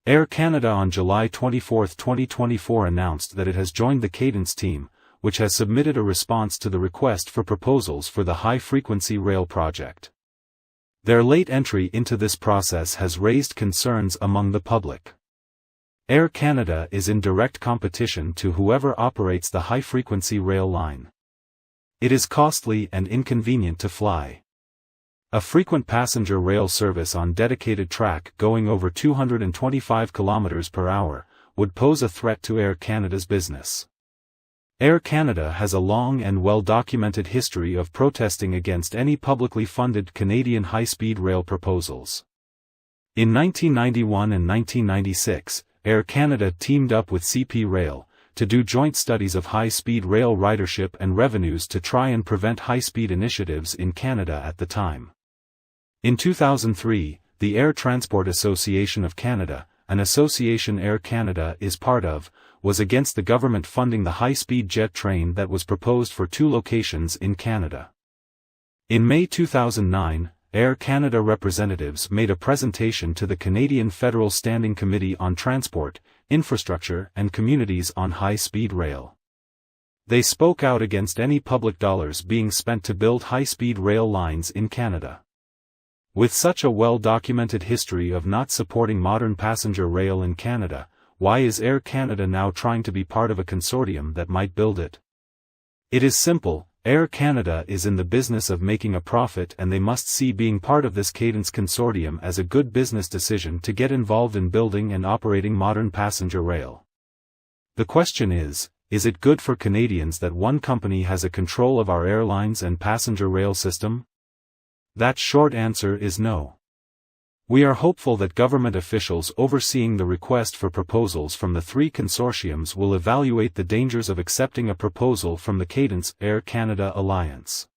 Air Canada on July 24, 2024 announced that it has joined the Cadence team, which has submitted a response to the request for proposals for the high-frequency rail project. Their late entry into this process has raised concerns among the public. Air Canada is in direct competition to whoever operates the high-frequency rail line. It is costly and inconvenient to fly. A frequent passenger rail service on dedicated track going over 225 km per hour would pose a threat to Air Canada's business. Air Canada has a long and well-documented history of protesting against any publicly funded Canadian high-speed rail proposals. In 1991 and 1996, Air Canada teamed up with CP Rail to do joint studies of high-speed rail ridership and revenues to try and prevent high-speed initiatives in Canada at the time. In 2003, the Air Transport Association of Canada, an association Air Canada is part of, was against the government funding the high-speed jet train that was proposed for 2 locations in Canada. In May 2009, Air Canada representatives made a presentation to the Canadian Federal Standing Committee on Transport, Infrastructure and Communities on high-speed rail. They spoke out against any public dollars being spent to build high-speed rail lines in Canada. With such a well-documented history of not supporting modern passenger rail in Canada, why is Air Canada now trying to be part of a consortium that might build it? It is simple. Air Canada is in the business of making a profit, and they must see being part of this Cadence consortium as a good business decision to get involved in building and operating modern passenger rail. The question is it good for Canadians that one company has a control of our airlines and passenger rail system? That short answer is no. We are hopeful that government officials overseeing the request for proposals from the 3 consortiums will evaluate the dangers of accepting a proposal from the Cadence Air Canada alliance.